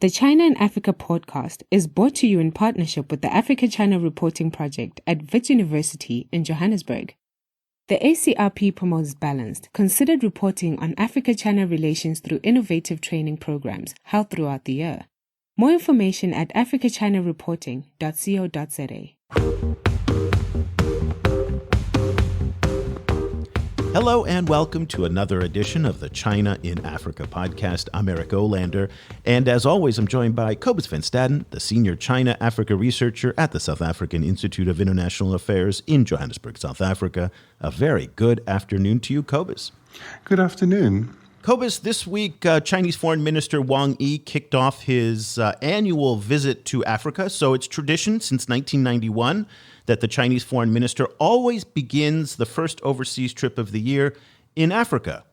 The China in Africa podcast is brought to you in partnership with the Africa-China Reporting Project at Wits University in Johannesburg. The ACRP promotes balanced, considered reporting on Africa-China relations through innovative training programs held throughout the year. More information at africachinareporting.co.za. Hello and welcome to another edition of the China in Africa podcast. I'm Eric Olander, and as always, I'm joined by Cobus van Staden, the senior China-Africa researcher at the South African Institute of International Affairs in Johannesburg, South Africa. A very good afternoon to you, Cobus. Good afternoon. Cobus, this week, Chinese Foreign Minister Wang Yi kicked off his annual visit to Africa. So it's tradition since 1991 that the Chinese Foreign Minister always begins the first overseas trip of the year in Africa.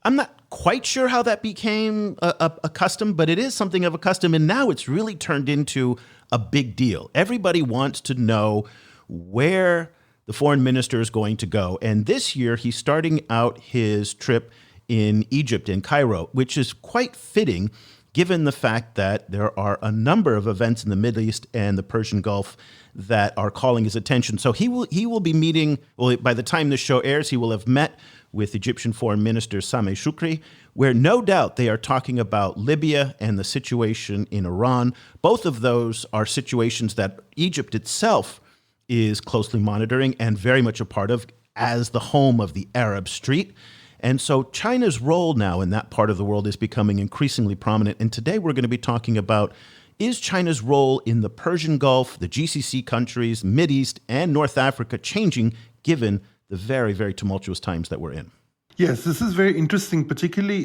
I'm not quite sure how that became a custom, but it is something of a custom, and now it's really turned into a big deal. Everybody wants to know where the foreign minister is going to go, and this year he's starting out his trip in Egypt, in Cairo, which is quite fitting given the fact that there are a number of events in the Mideast and the Persian Gulf that are calling his attention. So he will be meeting, well, by the time this show airs, he will have met with Egyptian Foreign Minister Sameh Shoukry, where no doubt they are talking about Libya and the situation in Iran. Both of those are situations that Egypt itself is closely monitoring and very much a part of as the home of the Arab street. And so China's role now in that part of the world is becoming increasingly prominent. And today we're going to be talking about, is China's role in the Persian Gulf, the GCC countries, Mideast, and North Africa changing given the very, very tumultuous times that we're in? Yes, this is very interesting, particularly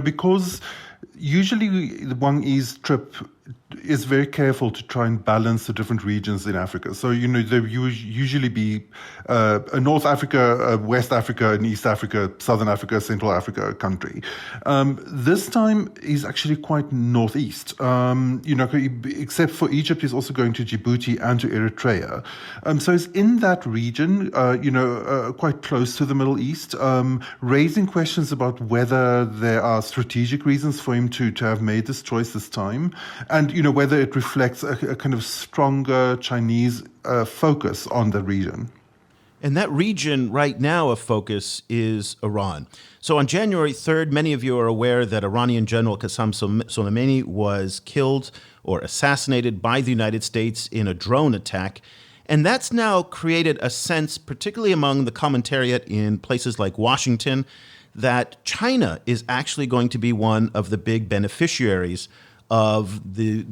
because usually Wang Yi's trip is very careful to try and balance the different regions in Africa. So, there usually be a North Africa, a West Africa, an East Africa, Southern Africa, Central Africa country. This time he's actually quite northeast. Except for Egypt, he's also going to Djibouti and to Eritrea. So he's in that region, quite close to the Middle East, raising questions about whether there are strategic reasons for him to have made this choice this time, and whether it reflects a kind of stronger Chinese focus on the region. And that region right now of focus is Iran. So on January 3rd, many of you are aware that Iranian General Qasem Soleimani was killed or assassinated by the United States in a drone attack. And that's now created a sense, particularly among the commentariat in places like Washington, that China is actually going to be one of the big beneficiaries of the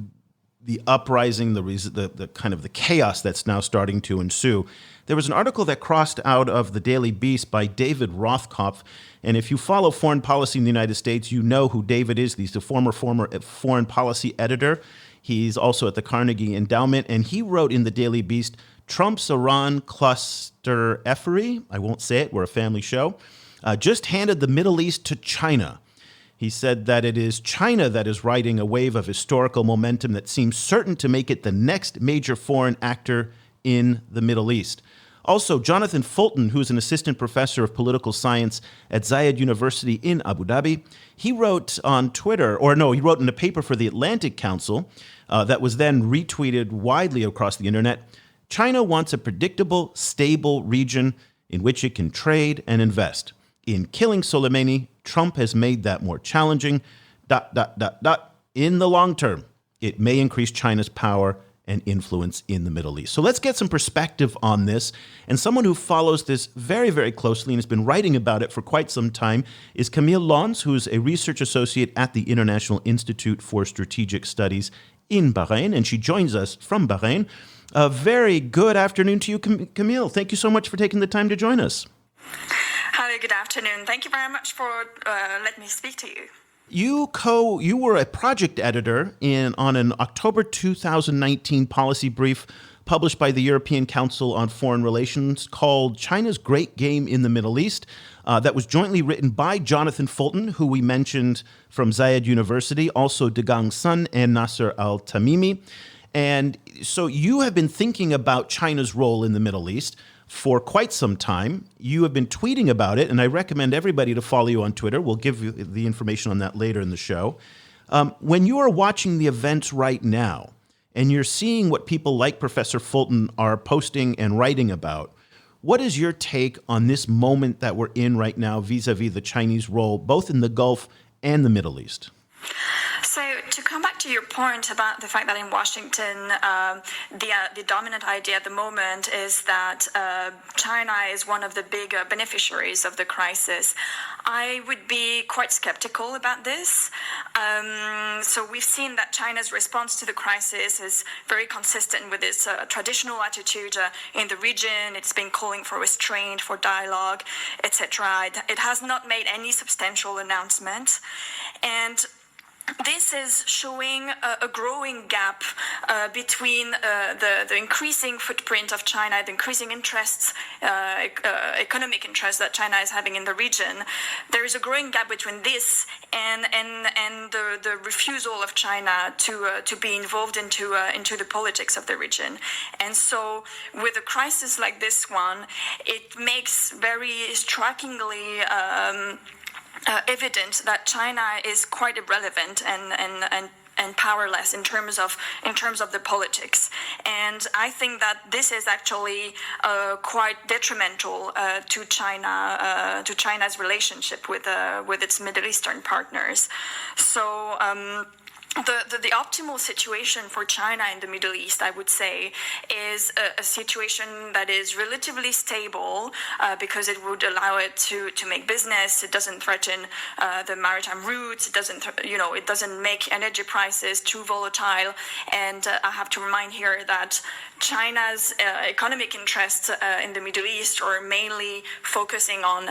uprising, the kind of the chaos that's now starting to ensue. There was an article that crossed out of the Daily Beast by David Rothkopf, and if you follow foreign policy in the United States, you know who David is. He's the former foreign policy editor. He's also at the Carnegie Endowment, and he wrote in the Daily Beast, Trump's Iran cluster effery, I won't say it, we're a family show, just handed the Middle East to China. He said that it is China that is riding a wave of historical momentum that seems certain to make it the next major foreign actor in the Middle East. Also, Jonathan Fulton, who's an assistant professor of political science at Zayed University in Abu Dhabi, he wrote on Twitter, he wrote in a paper for the Atlantic Council that was then retweeted widely across the internet, China wants a predictable, stable region in which it can trade and invest. In killing Soleimani, Trump has made that more challenging. ... In the long term, it may increase China's power and influence in the Middle East. So let's get some perspective on this. And someone who follows this very, very closely and has been writing about it for quite some time is Camille Lons, who's a research associate at the International Institute for Strategic Studies in Bahrain. And she joins us from Bahrain. A very good afternoon to you, Camille. Thank you so much for taking the time to join us. Hello, good afternoon. Thank you very much for letting me speak to you. You were a project editor on an October 2019 policy brief published by the European Council on Foreign Relations called China's Great Game in the Middle East. That was jointly written by Jonathan Fulton, who we mentioned from Zayed University, also Dagang Sun and Nasser al-Tamimi. And so you have been thinking about China's role in the Middle East for quite some time. You have been tweeting about it, and I recommend everybody to follow you on Twitter. We'll give you the information on that later in the show. When you are watching the events right now, and you're seeing what people like Professor Fulton are posting and writing about, what is your take on this moment that we're in right now vis-a-vis the Chinese role, both in the Gulf and the Middle East? So to come back to your point about the fact that in Washington, the dominant idea at the moment is that China is one of the big beneficiaries of the crisis. I would be quite skeptical about this. So we've seen that China's response to the crisis is very consistent with its traditional attitude in the region. It's been calling for restraint, for dialogue, etc. It has not made any substantial announcements. And this is showing a growing gap between the increasing footprint of China, the increasing interests, economic interests that China is having in the region. There is a growing gap between this and the refusal of China to be involved into the politics of the region. And so, with a crisis like this one, it makes very strikingly evident that China is quite irrelevant and powerless in terms of the politics, and I think that this is actually quite detrimental to China's relationship with its Middle Eastern partners. So. The optimal situation for China in the Middle East, I would say, is a situation that is relatively stable because it would allow it to make business. It doesn't threaten the maritime routes. It doesn't make energy prices too volatile. And I have to remind here that China's economic interests in the Middle East are mainly focusing on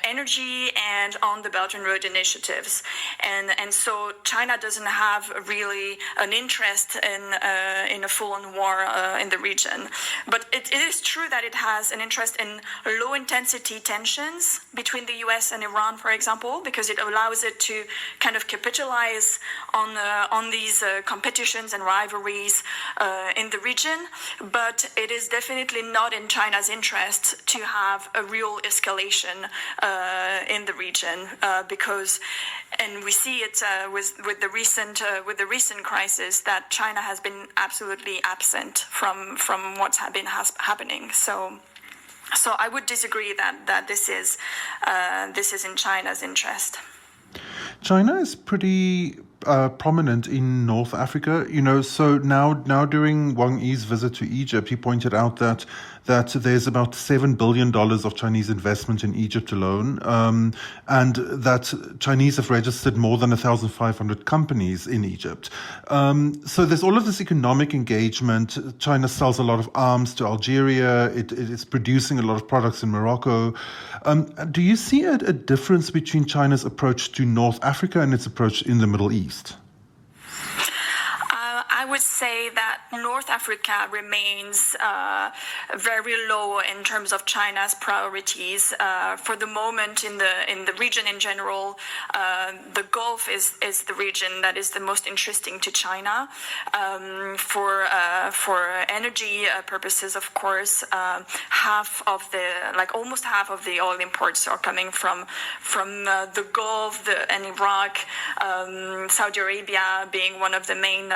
energy and on the Belt and Road initiatives, and so China doesn't have really an interest in a full-on war in the region. But it is true that it has an interest in low-intensity tensions between the U.S. and Iran, for example, because it allows it to kind of capitalize on these competitions and rivalries in the region. But it is definitely not in China's interest to have a real escalation in the region because, and we see it with the recent crisis, that China has been absolutely absent from what's been happening. So I would disagree that this is in China's interest. China is pretty prominent in North Africa, so now during Wang Yi's visit to Egypt, he pointed out that there's about $7 billion of Chinese investment in Egypt alone, and that Chinese have registered more than 1,500 companies in Egypt. So there's all of this economic engagement. China sells a lot of arms to Algeria. It is producing a lot of products in Morocco. Do you see a difference between China's approach to North Africa and its approach in the Middle East? I would say that North Africa remains very low in terms of China's priorities. For the moment, in the region in general, the Gulf is the region that is the most interesting to China. For energy purposes, of course, almost half of the oil imports are coming from the Gulf and Iraq. Saudi Arabia being one of the main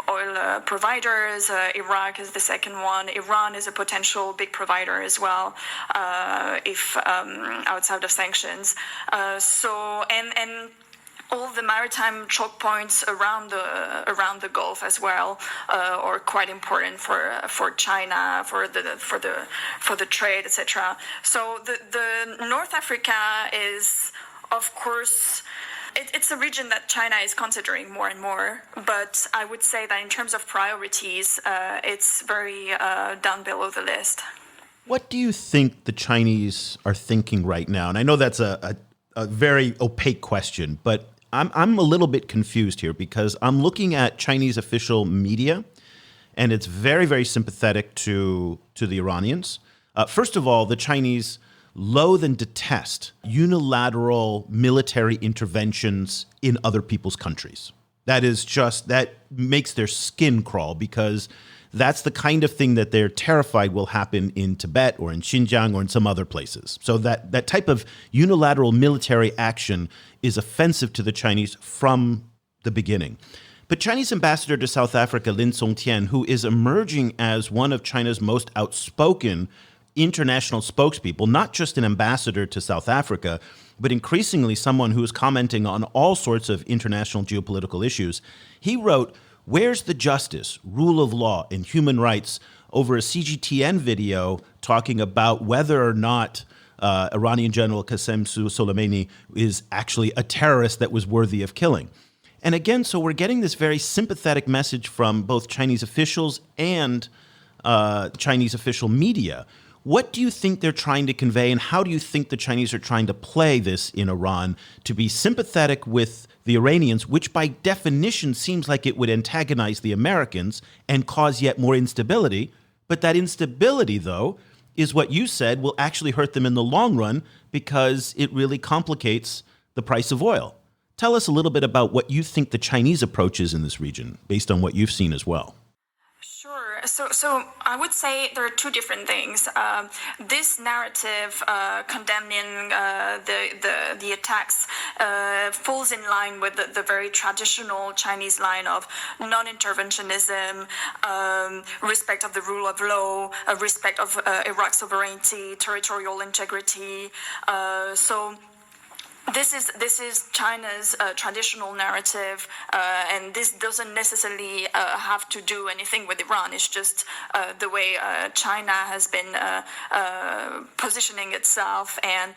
oil providers. Iraq is the second one. Iran is a potential big provider as well, if outside of sanctions. And all the maritime choke points around the Gulf as well are quite important for China, for the trade, etc. So the North Africa is, of course, it's a region that China is considering more and more, but I would say that in terms of priorities, it's very down below the list. What do you think the Chinese are thinking right now? And I know that's a very opaque question, but I'm a little bit confused here because I'm looking at Chinese official media, and it's very, very sympathetic to the Iranians. First of all, the Chinese loathe and detest unilateral military interventions in other people's countries. That makes their skin crawl because that's the kind of thing that they're terrified will happen in Tibet or in Xinjiang or in some other places. So that type of unilateral military action is offensive to the Chinese from the beginning. But Chinese ambassador to South Africa, Lin Songtian, who is emerging as one of China's most outspoken international spokespeople, not just an ambassador to South Africa, but increasingly someone who is commenting on all sorts of international geopolitical issues, he wrote, "Where's the justice, rule of law, and human rights?" over a CGTN video talking about whether or not Iranian General Qasem Soleimani is actually a terrorist that was worthy of killing. And again, so we're getting this very sympathetic message from both Chinese officials and Chinese official media. What do you think they're trying to convey, and how do you think the Chinese are trying to play this in Iran to be sympathetic with the Iranians, which by definition seems like it would antagonize the Americans and cause yet more instability? But that instability, though, is what you said will actually hurt them in the long run because it really complicates the price of oil. Tell us a little bit about what you think the Chinese approach is in this region, based on what you've seen as well. Sure. So I would say there are two different things. This narrative condemning the attacks falls in line with the very traditional Chinese line of non-interventionism, respect of the rule of law, respect of Iraq's sovereignty, territorial integrity. This is China's traditional narrative, and this doesn't necessarily have to do anything with Iran. It's just the way China has been positioning itself, and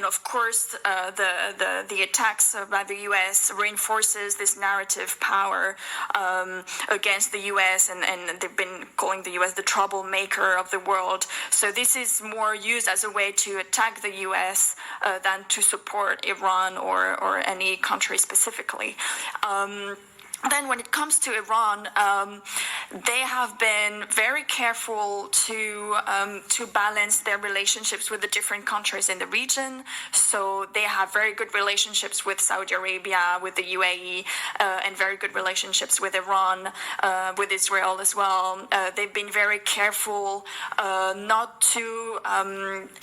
of course the attacks by the U.S. reinforces this narrative power against the U.S. and they've been calling the U.S. the troublemaker of the world. So this is more used as a way to attack the U.S. Than to support Iran or any country specifically. Then when it comes to Iran, they have been very careful to balance their relationships with the different countries in the region. So they have very good relationships with Saudi Arabia, with the UAE, and very good relationships with Iran, with Israel as well. They've been very careful not to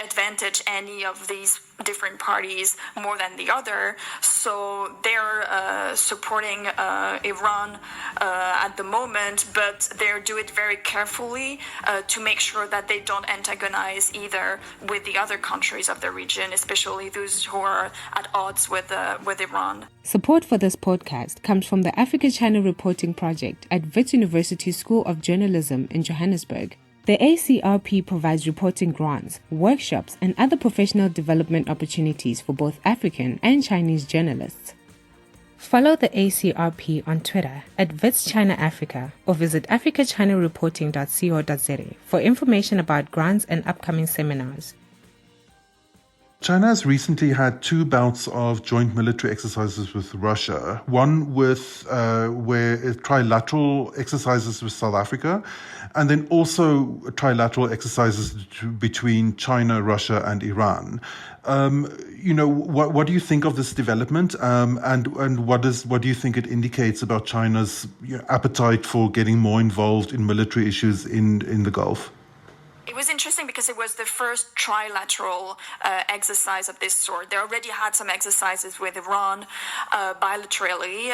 advantage any of these different parties more than the other. So they're supporting Iran at the moment, but they do it very carefully to make sure that they don't antagonize either with the other countries of the region, especially those who are at odds with Iran. Support for this podcast comes from the Africa-China Reporting Project at Wits University School of Journalism in Johannesburg. The ACRP provides reporting grants, workshops, and other professional development opportunities for both African and Chinese journalists. Follow the ACRP on Twitter at Wits China Africa or visit africachinareporting.co.za for information about grants and upcoming seminars. China has recently had two bouts of joint military exercises with Russia. One with where trilateral exercises with South Africa, and then also trilateral exercises between China, Russia, and Iran. What do you think of this development, and what do you think it indicates about China's appetite for getting more involved in military issues in the Gulf? It was interesting because it was the first trilateral exercise of this sort. They already had some exercises with Iran bilaterally.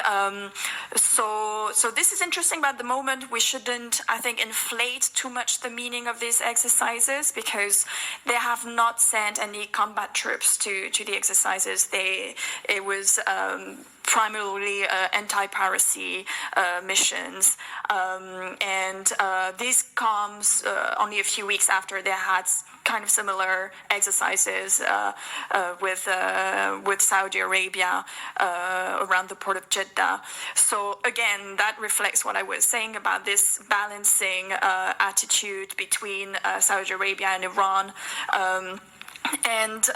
So this is interesting, but at the moment we shouldn't, I think, inflate too much the meaning of these exercises because they have not sent any combat troops to the exercises. It was primarily anti-piracy missions. And this comes only a few weeks after they had kind of similar exercises with Saudi Arabia around the port of Jeddah. So again, that reflects what I was saying about this balancing attitude between Saudi Arabia and Iran. And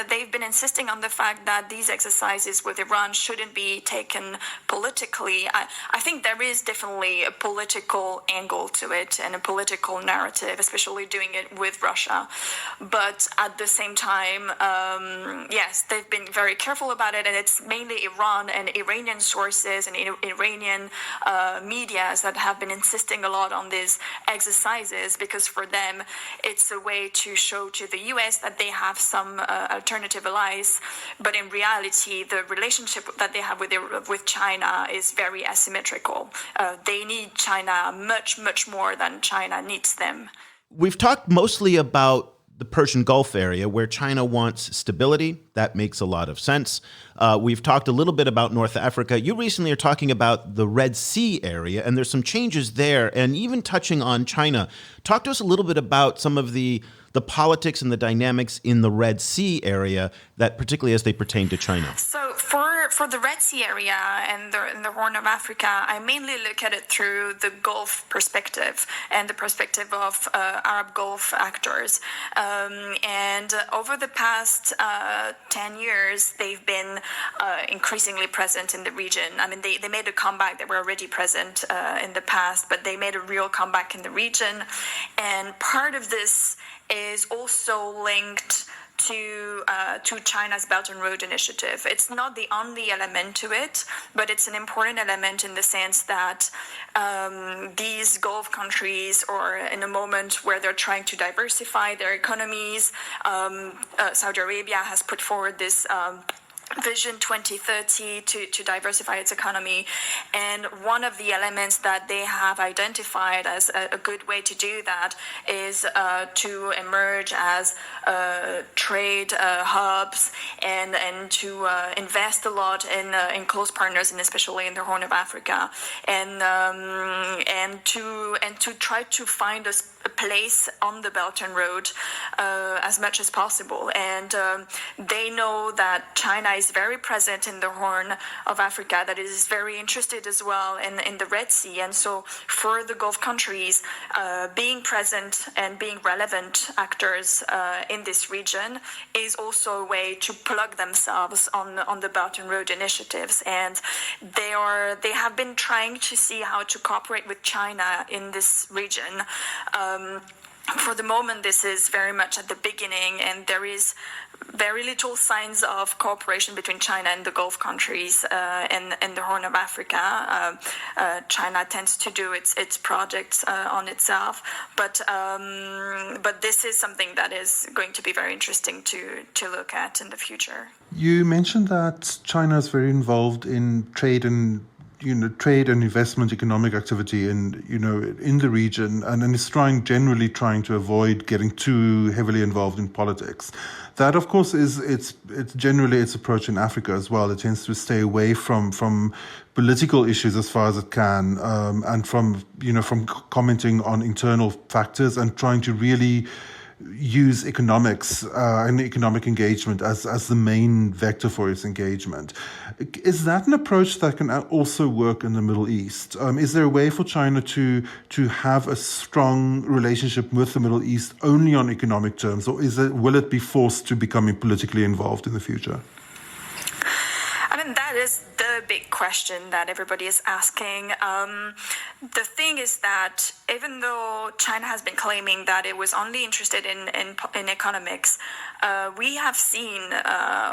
they've been insisting on the fact that these exercises with Iran shouldn't be taken politically. I think there is definitely a political angle to it and a political narrative, especially doing it with Russia. But at the same time, yes, they've been very careful about it, and it's mainly Iran and Iranian sources and Iranian medias that have been insisting a lot on these exercises because for them it's it's a way to show to the US that they have some alternative allies. But in reality, the relationship that they have with China is very asymmetrical. They need China much, much more than China needs them. We've talked mostly about the Persian Gulf area, where China wants stability. That makes a lot of sense. We've talked a little bit about North Africa. You recently are talking about the Red Sea area, and there's some changes there, and even touching on China. Talk to us a little bit about some of the politics and the dynamics in the Red Sea area, that particularly as they pertain to China. So for the Red Sea area and the Horn of Africa, I mainly look at it through the Gulf perspective and the perspective of Arab Gulf actors. And over the past 10 years, they've been increasingly present in the region. I mean, they made a comeback. They were already present in the past, but they made a real comeback in the region. And part of this is also linked to China's Belt and Road Initiative. It's not the only element to it, but it's an important element in the sense that these Gulf countries are in a moment where they're trying to diversify their economies. Saudi Arabia has put forward this Vision 2030 to diversify its economy, and one of the elements that they have identified as a good way to do that is to emerge as trade hubs and to invest a lot in close partners, and especially in the Horn of Africa, and to try to find a place on the Belt and Road as much as possible. And they know that China is very present in the Horn of Africa, that it is very interested as well in the Red Sea. And so for the Gulf countries, being present and being relevant actors in this region is also a way to plug themselves on the Belt and Road initiatives. And they have been trying to see how to cooperate with China in this region. For the moment, this is very much at the beginning, and there is very little signs of cooperation between China and the Gulf countries and the Horn of Africa. China tends to do its projects on itself, but this is something that is going to be very interesting to look at in the future. You mentioned that China is very involved in trade and investment, economic activity in the region, and is generally trying to avoid getting too heavily involved in politics. That, of course, is it's generally its approach in Africa as well. It tends to stay away from political issues as far as it can, and from commenting on internal factors and trying to really use economics and economic engagement as the main vector for its engagement. Is that an approach that can also work in the Middle East? Is there a way for China to have a strong relationship with the Middle East only on economic terms, or will it be forced to becoming politically involved in the future? I mean, that is the big question that everybody is asking. The thing is that even though China has been claiming that it was only interested in economics, we have seen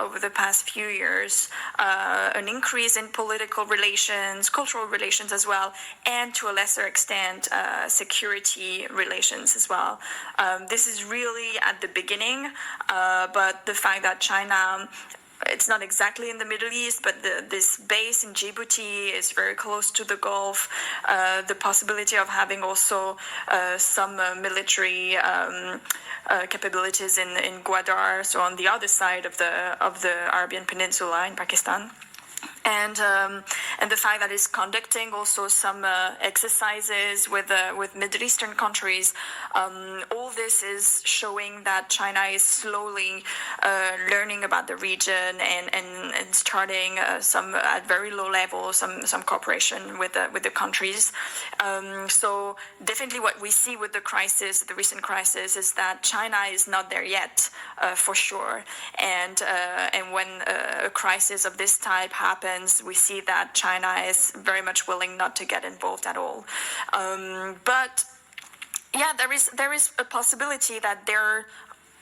over the past few years an increase in political relations, cultural relations as well, and to a lesser extent, security relations as well. This is really at the beginning, but the fact that China, it's not exactly in the Middle East, but this base in Djibouti is very close to the Gulf. The possibility of having also some military capabilities in Gwadar, so on the other side of the Arabian Peninsula in Pakistan. And the fact that it's conducting also some exercises with Middle Eastern countries, all this is showing that China is slowly learning about the region and starting some at very low level some cooperation with the countries. So definitely what we see with the recent crisis, is that China is not there yet for sure. And when a crisis of this type happens, we see that China is very much willing not to get involved at all. But yeah, there is a possibility that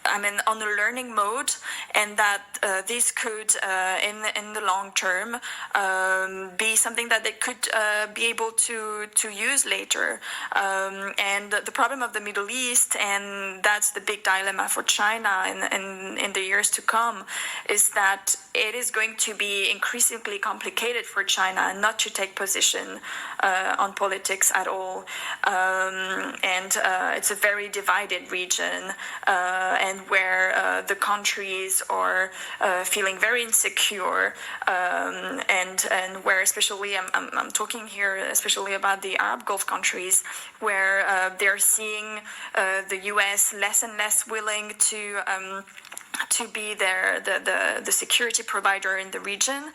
on a learning mode, and that this could, in the long term, be something that they could be able to use later. And the problem of the Middle East, and that's the big dilemma for China in the years to come, is that it is going to be increasingly complicated for China not to take position on politics at all. And it's a very divided region, and where the countries are feeling very insecure, and where especially I'm talking here especially about the Arab Gulf countries, where they're seeing the U.S. less and less willing to be the security provider in the region.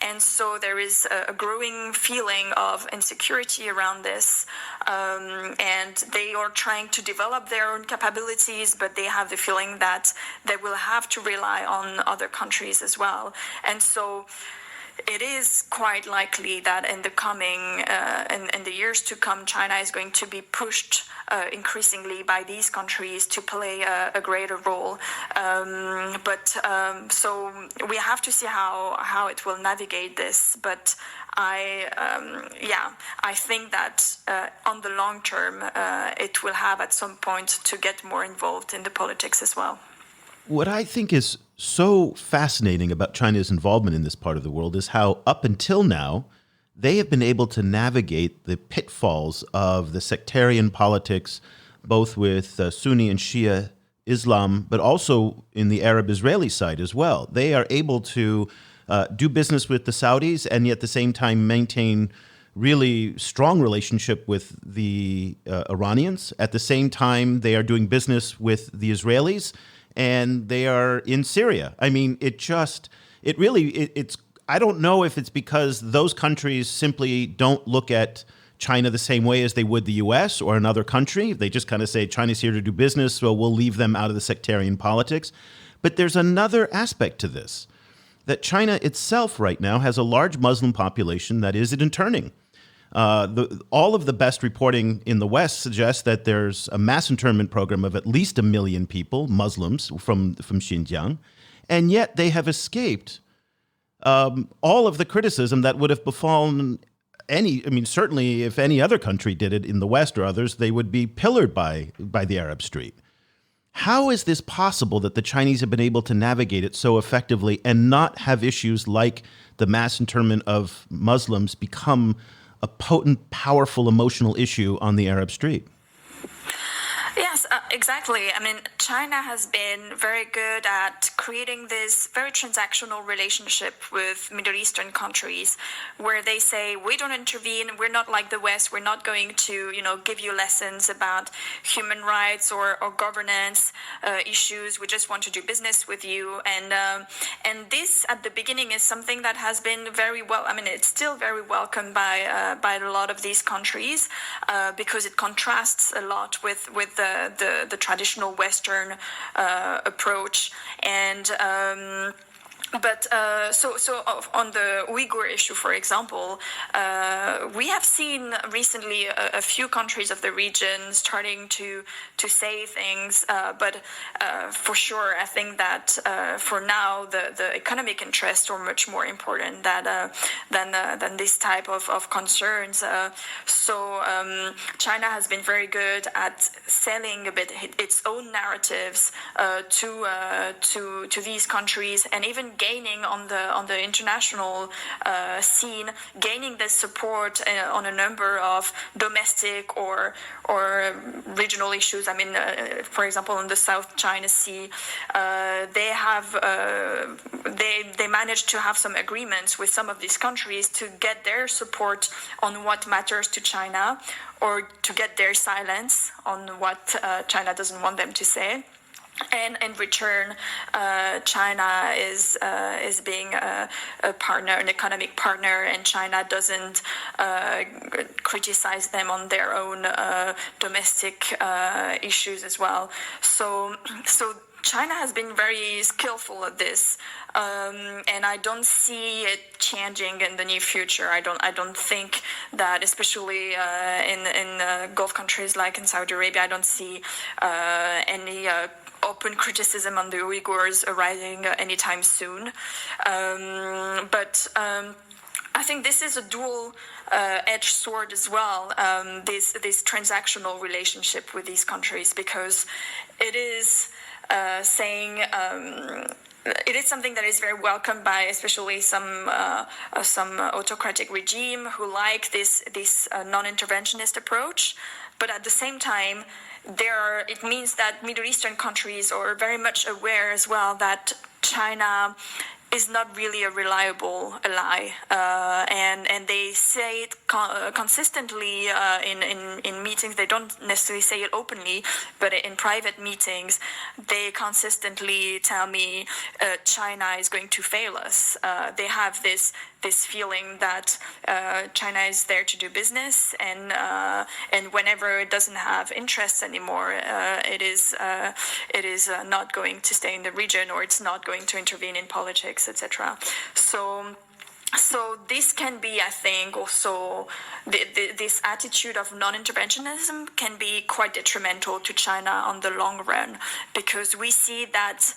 And so there is a growing feeling of insecurity around this, and they are trying to develop their own capabilities, but they have the feeling that they will have to rely on other countries as well. And so it is quite likely that in the coming, in the years to come, China is going to be pushed increasingly by these countries to play a greater role. So we have to see how it will navigate this. But I think that on the long term, it will have at some point to get more involved in the politics as well. What I think is so fascinating about China's involvement in this part of the world is how, up until now, they have been able to navigate the pitfalls of the sectarian politics, both with Sunni and Shia Islam, but also in the Arab-Israeli side as well. They are able to do business with the Saudis and yet at the same time maintain really strong relationship with the Iranians. At the same time, they are doing business with the Israelis, and they are in Syria. I mean, it's I don't know if it's because those countries simply don't look at China the same way as they would the U.S. or another country. They just kind of say, China's here to do business, so we'll leave them out of the sectarian politics. But there's another aspect to this, that China itself right now has a large Muslim population that is interning. All of the best reporting in the West suggests that there's a mass internment program of at least 1 million people, Muslims from Xinjiang, and yet they have escaped all of the criticism that would have befallen certainly if any other country did it in the West or others, they would be pillared by the Arab Street. How is this possible that the Chinese have been able to navigate it so effectively and not have issues like the mass internment of Muslims become a potent, powerful, emotional issue on the Arab Street? Yes, exactly. I mean, China has been very good at creating this very transactional relationship with Middle Eastern countries where they say, we don't intervene, we're not like the West, we're not going to, give you lessons about human rights or governance issues, we just want to do business with you. And this, at the beginning, is something that has been very well, it's still very welcomed by a lot of these countries because it contrasts a lot with the traditional Western approach. And so on the Uyghur issue, for example, we have seen recently a few countries of the region starting to say things, but for sure, I think that for now the economic interests are much more important than this type of concerns. So China has been very good at selling a bit its own narratives to these countries, and even gaining on the international scene, gaining this support on a number of domestic or regional issues. For example, in the South China Sea, they managed to have some agreements with some of these countries to get their support on what matters to China, or to get their silence on what China doesn't want them to say. And in return, China is being a partner, an economic partner, and China doesn't criticize them on their own domestic issues as well. So China has been very skillful at this, and I don't see it changing in the near future. I don't think that, especially in Gulf countries like in Saudi Arabia, I don't see any open criticism on the Uyghurs arising anytime soon. But I think this is a dual-edged sword as well, this transactional relationship with these countries, because it is saying... it is something that is very welcomed by especially some autocratic regime who like this non-interventionist approach, but at the same time, it means that Middle Eastern countries are very much aware as well that China is not really a reliable ally, and they say it consistently in meetings. They don't necessarily say it openly, but in private meetings, they consistently tell me China is going to fail us. They have this feeling that China is there to do business, and whenever it doesn't have interests anymore, it is not going to stay in the region, or it's not going to intervene in politics, etc. So this can be, I think, also this attitude of non-interventionism can be quite detrimental to China on the long run, because we see that.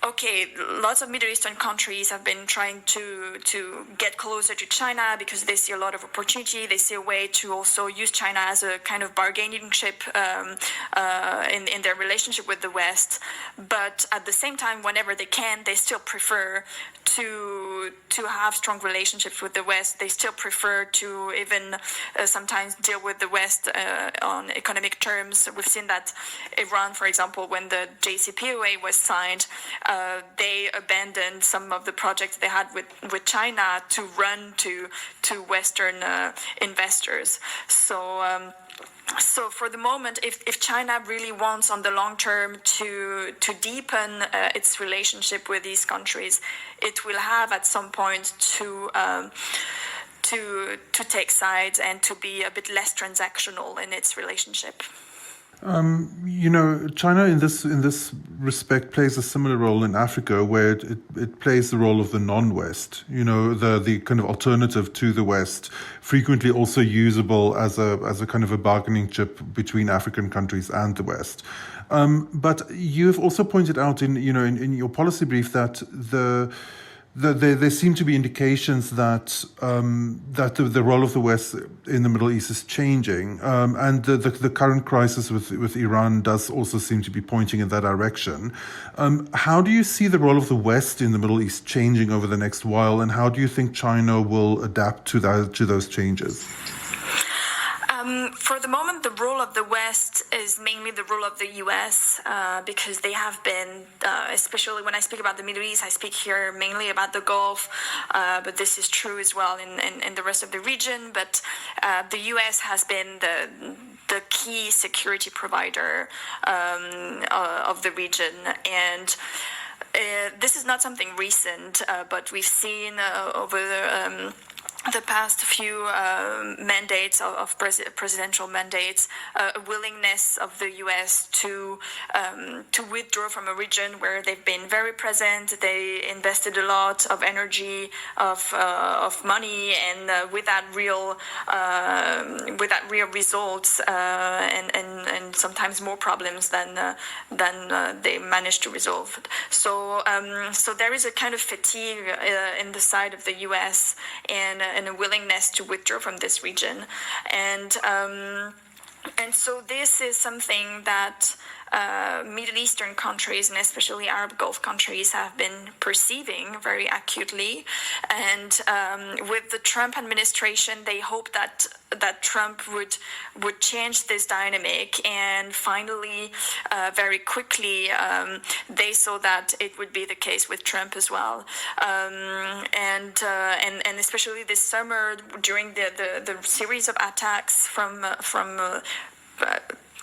Okay, lots of Middle Eastern countries have been trying to get closer to China because they see a lot of opportunity. They see a way to also use China as a kind of bargaining chip in their relationship with the West. But at the same time, whenever they can, they still prefer to have strong relationships with the West. They still prefer to even sometimes deal with the West on economic terms. We've seen that Iran, for example, when the JCPOA was signed, they abandoned some of the projects they had with China to run to Western investors. So for the moment, if China really wants on the long term to deepen its relationship with these countries, it will have at some point to take sides and to be a bit less transactional in its relationship. China in this respect plays a similar role in Africa, where it plays the role of the non-West. The kind of alternative to the West, frequently also usable as a kind of a bargaining chip between African countries and the West. But you've also pointed out in your policy brief that there seem to be indications that the role of the West in the Middle East is changing, and the current crisis with Iran does also seem to be pointing in that direction. How do you see the role of the West in the Middle East changing over the next while, and how do you think China will adapt to those changes? For the moment, the role of the West is mainly the role of the U.S. Because they have been, especially when I speak about the Middle East, I speak here mainly about the Gulf, but this is true as well in the rest of the region. But the U.S. has been the key security provider of the region, and this is not something recent, but we've seen over the past few mandates of presidential mandates, a willingness of the U.S. to withdraw from a region where they've been very present. They invested a lot of energy, of money, and with that real results, and sometimes more problems than they managed to resolve. So there is a kind of fatigue in the side of the U.S. and a willingness to withdraw from this region, and so this is something that Middle Eastern countries, and especially Arab Gulf countries, have been perceiving very acutely. And with the Trump administration, they hope that Trump would change this dynamic, and finally, very quickly, they saw that it would be the case with Trump as well. And especially this summer, during the series of attacks from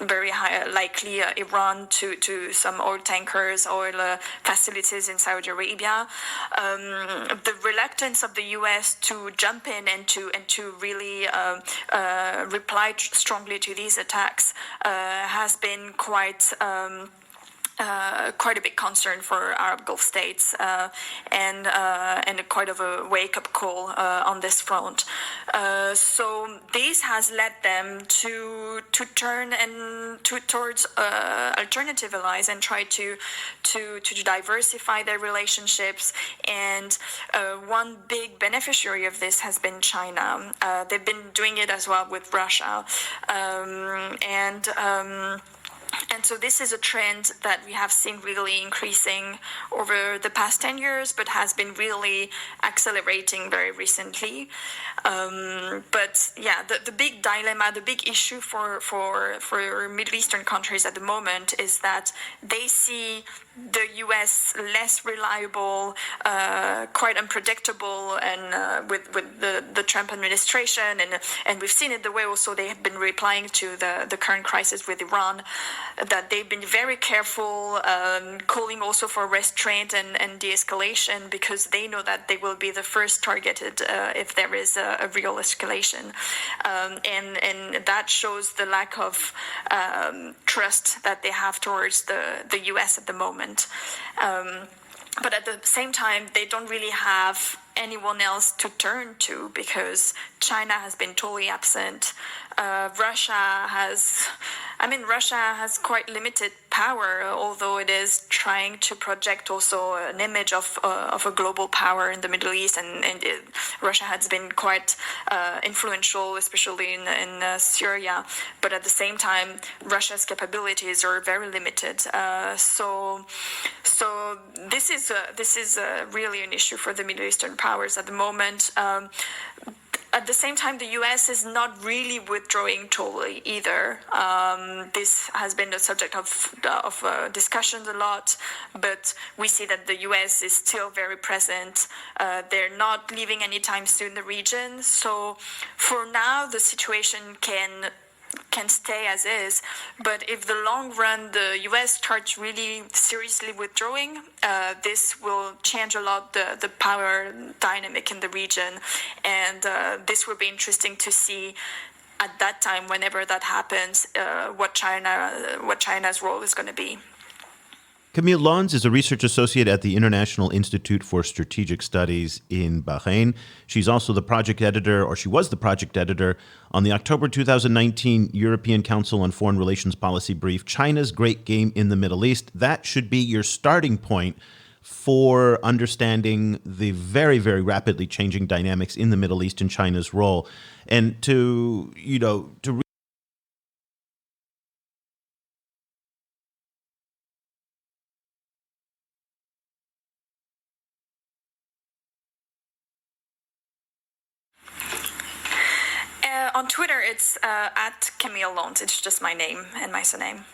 very high, likely Iran to some oil tankers, oil facilities in Saudi Arabia. The reluctance of the U.S. to jump in and to really reply strongly to these attacks has been quite a big concern for Arab Gulf states, and quite of a wake-up call on this front. So this has led them to turn towards alternative allies and try to diversify their relationships. And one big beneficiary of this has been China. They've been doing it as well with Russia, and so this is a trend that we have seen really increasing over the past 10 years, but has been really accelerating very recently. But yeah, the big dilemma, the big issue for Middle Eastern countries at the moment is that they see the U.S. less reliable, quite unpredictable, and with the Trump administration, and we've seen it the way also they have been replying to the current crisis with Iran, that they've been very careful, calling also for restraint and de-escalation, because they know that they will be the first targeted if there is a real escalation, and that shows the lack of trust that they have towards the U.S. at the moment. But at the same time, they don't really have anyone else to turn to, because China has been totally absent. Russia has quite limited power, although it is trying to project also an image of a global power in the Middle East, and Russia has been quite influential, especially in Syria. But at the same time, Russia's capabilities are very limited. So this is really an issue for the Middle Eastern powers at the moment. At the same time, the U.S. is not really withdrawing totally either. This has been the subject of discussions a lot, but we see that the U.S. is still very present. They're not leaving anytime soon the region. So for now, the situation can stay as is, but if the long run the U.S. starts really seriously withdrawing, this will change a lot the power dynamic in the region, and this will be interesting to see at that time, whenever that happens, what China's role is going to be. Camille Lons is a research associate at the International Institute for Strategic Studies in Bahrain. She's also the project editor, or she was the project editor, on the October 2019 European Council on Foreign Relations Policy Brief, China's Great Game in the Middle East. That should be your starting point for understanding the very, very rapidly changing dynamics in the Middle East and China's role. And to on Twitter, it's at Camille Lons. It's just my name and my surname.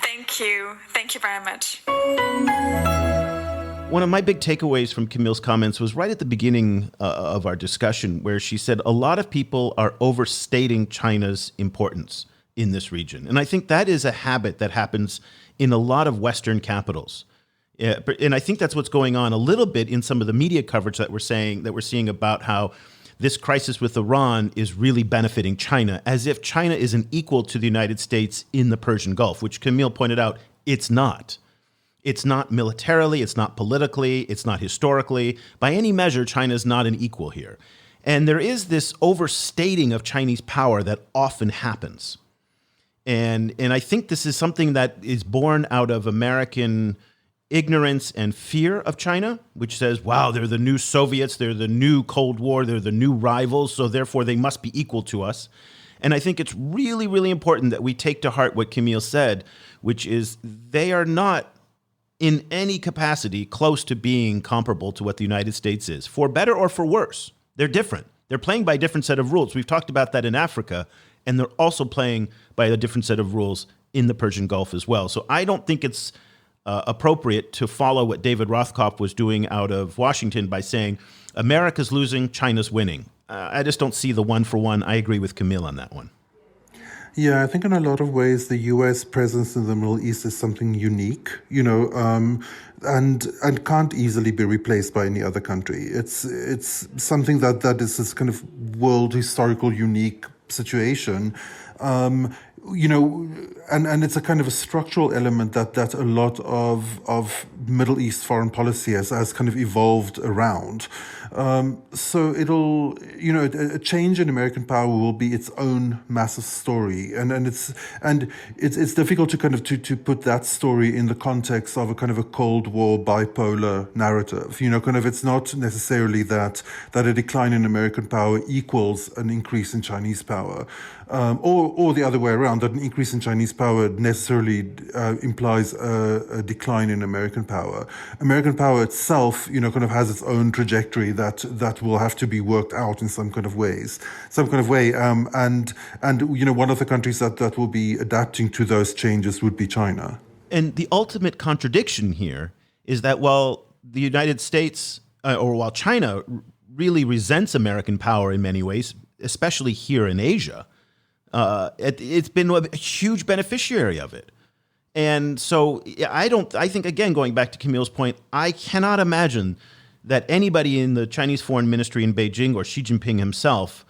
Thank you. Thank you very much. One of my big takeaways from Camille's comments was right at the beginning of our discussion, where she said a lot of people are overstating China's importance in this region. And I think that is a habit that happens in a lot of Western capitals. And I think that's what's going on a little bit in some of the media coverage that we're seeing about how this crisis with Iran is really benefiting China, as if China is an equal to the United States in the Persian Gulf, which Camille pointed out it's not. It's not militarily, it's not politically, it's not historically. By any measure, China is not an equal here. And there is this overstating of Chinese power that often happens. And I think this is something that is born out of American ignorance and fear of China, which says, wow, they're the new Soviets, they're the new Cold War, they're the new rivals, so therefore they must be equal to us. And I think it's really, really important that we take to heart what Camille said, which is they are not in any capacity close to being comparable to what the United States is, for better or for worse. They're different. They're playing by a different set of rules. We've talked about that in Africa, and they're also playing by a different set of rules in the Persian Gulf as well. So I don't think it's appropriate to follow what David Rothkopf was doing out of Washington by saying, America's losing, China's winning. I just don't see the one for one. I agree with Camille on that one. Yeah, I think in a lot of ways the U.S. presence in the Middle East is something unique, and can't easily be replaced by any other country. It's something that is this kind of world historical unique situation. Um, and it's a kind of a structural element that a lot of Middle East foreign policy has kind of evolved around. So a change in American power will be its own massive story, and it's difficult to kind of to put that story in the context of a kind of a Cold War bipolar narrative. Kind of it's not necessarily that a decline in American power equals an increase in Chinese power. Or the other way around, that an increase in Chinese power necessarily implies a decline in American power. American power itself, kind of has its own trajectory that will have to be worked out in some kind of way. And one of the countries that will be adapting to those changes would be China. And the ultimate contradiction here is that while the United States, or while China really resents American power in many ways, especially here in Asia, it's been a huge beneficiary of it. And so I think, again, going back to Camille's point, I cannot imagine that anybody in the Chinese foreign ministry in Beijing or Xi Jinping himself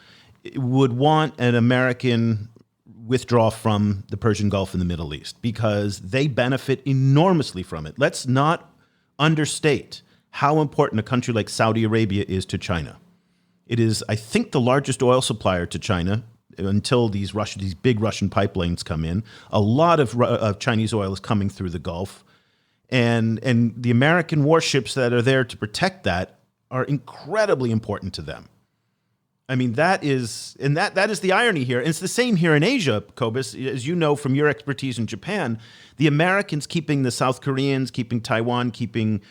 would want an American withdraw from the Persian Gulf and the Middle East, because they benefit enormously from it. Let's not understate how important a country like Saudi Arabia is to China. It is, I think, the largest oil supplier to China until these big Russian pipelines come in. A lot of Chinese oil is coming through the Gulf. And the American warships that are there to protect that are incredibly important to them. I mean, that is the irony here. And it's the same here in Asia, Cobus. As you know from your expertise in Japan, the Americans keeping the South Koreans, keeping Taiwan, keeping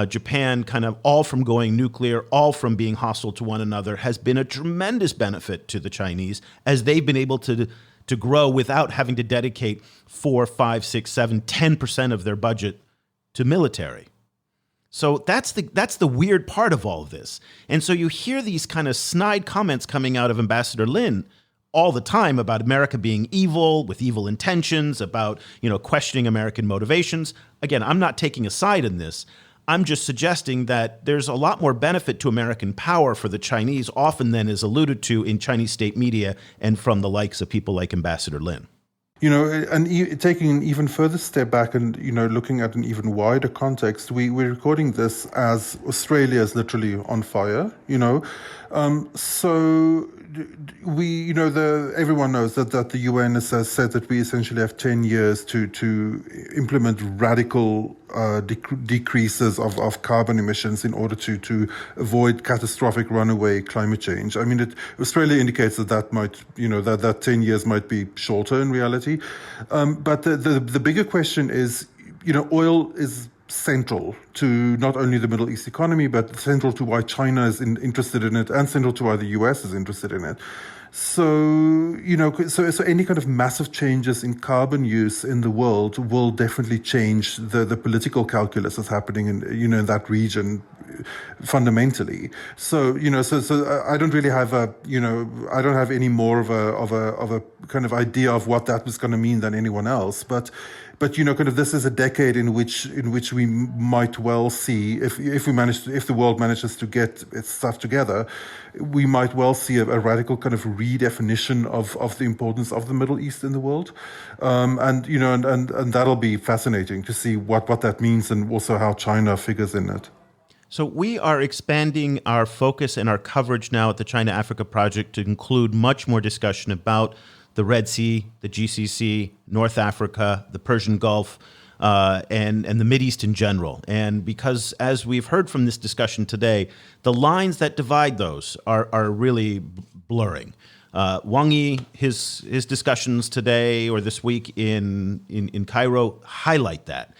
Japan kind of all from going nuclear, all from being hostile to one another, has been a tremendous benefit to the Chinese as they've been able to grow without having to dedicate 4, 5, 6, 7, 10% of their budget to military. So that's the weird part of all of this. And so you hear these kind of snide comments coming out of Ambassador Lin all the time about America being evil, with evil intentions, about, questioning American motivations. Again, I'm not taking a side in this. I'm just suggesting that there's a lot more benefit to American power for the Chinese often than is alluded to in Chinese state media and from the likes of people like Ambassador Lin. And taking an even further step back and, looking at an even wider context, we're recording this as Australia is literally on fire, So everyone knows that the UN has said that we essentially have 10 years to implement radical decreases of carbon emissions in order to avoid catastrophic runaway climate change. I mean, Australia indicates that might, that 10 years might be shorter in reality. But the bigger question is, oil is central to not only the Middle East economy, but central to why China is interested in it, and central to why the US is interested in it. So, so any kind of massive changes in carbon use in the world will definitely change the political calculus that's happening in that region fundamentally. So, so I don't really have I don't have any more of a kind of idea of what that was going to mean than anyone else. But kind of this is a decade in which we might well see, if the world manages to get its stuff together, we might well see a radical kind of redefinition of the importance of the Middle East in the world, and that'll be fascinating to see what that means and also how China figures in it. So we are expanding our focus and our coverage now at the China Africa Project to include much more discussion about the Red Sea, the GCC, North Africa, the Persian Gulf, and the Mideast in general. And because, as we've heard from this discussion today, the lines that divide those are really blurring. Wang Yi, his discussions today or this week in Cairo highlight that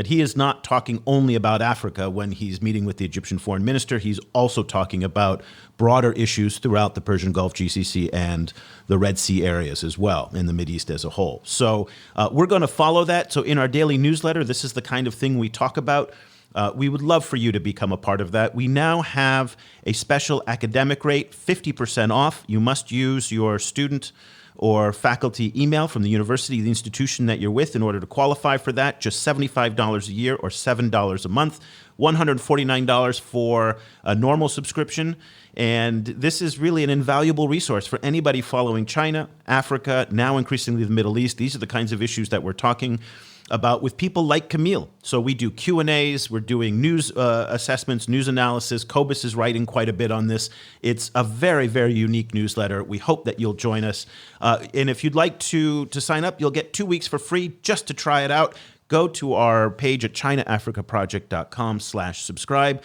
he is not talking only about Africa when he's meeting with the Egyptian foreign minister. He's also talking about broader issues throughout the Persian Gulf, GCC, and the Red Sea areas as well, in the Mideast as a whole. So we're going to follow that. So in our daily newsletter, this is the kind of thing we talk about. We would love for you to become a part of that. We now have a special academic rate, 50% off. You must use your student or faculty email from the university, the institution that you're with in order to qualify for that. Just $75 a year or $7 a month. $149 for a normal subscription. And this is really an invaluable resource for anybody following China, Africa, now increasingly the Middle East. These are the kinds of issues that we're talking about with people like Camille. So we do Q&As, we're doing news assessments, news analysis. Cobus is writing quite a bit on this. It's a very, very unique newsletter. We hope that you'll join us. And if you'd like to sign up, you'll get 2 weeks for free just to try it out. Go to our page at chinaafricaproject.com/subscribe.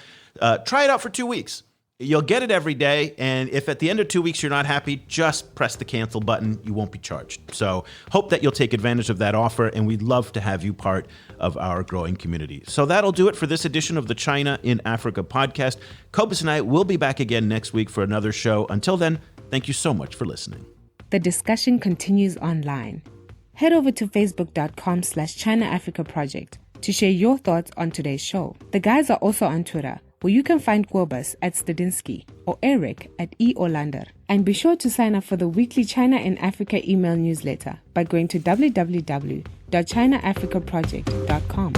Try it out for 2 weeks. You'll get it every day, and if at the end of 2 weeks you're not happy, just press the cancel button. You won't be charged. So hope that you'll take advantage of that offer, and we'd love to have you part of our growing community. So that'll do it for this edition of the China in Africa podcast. Cobus and I will be back again next week for another show. Until then, thank you so much for listening. The discussion continues online. Head over to facebook.com/China Africa Project to share your thoughts on today's show. The guys are also on Twitter, where you can find Kobus at Stadinsky or Eric at E. Olander. And be sure to sign up for the weekly China in Africa email newsletter by going to www.chinaafricaproject.com.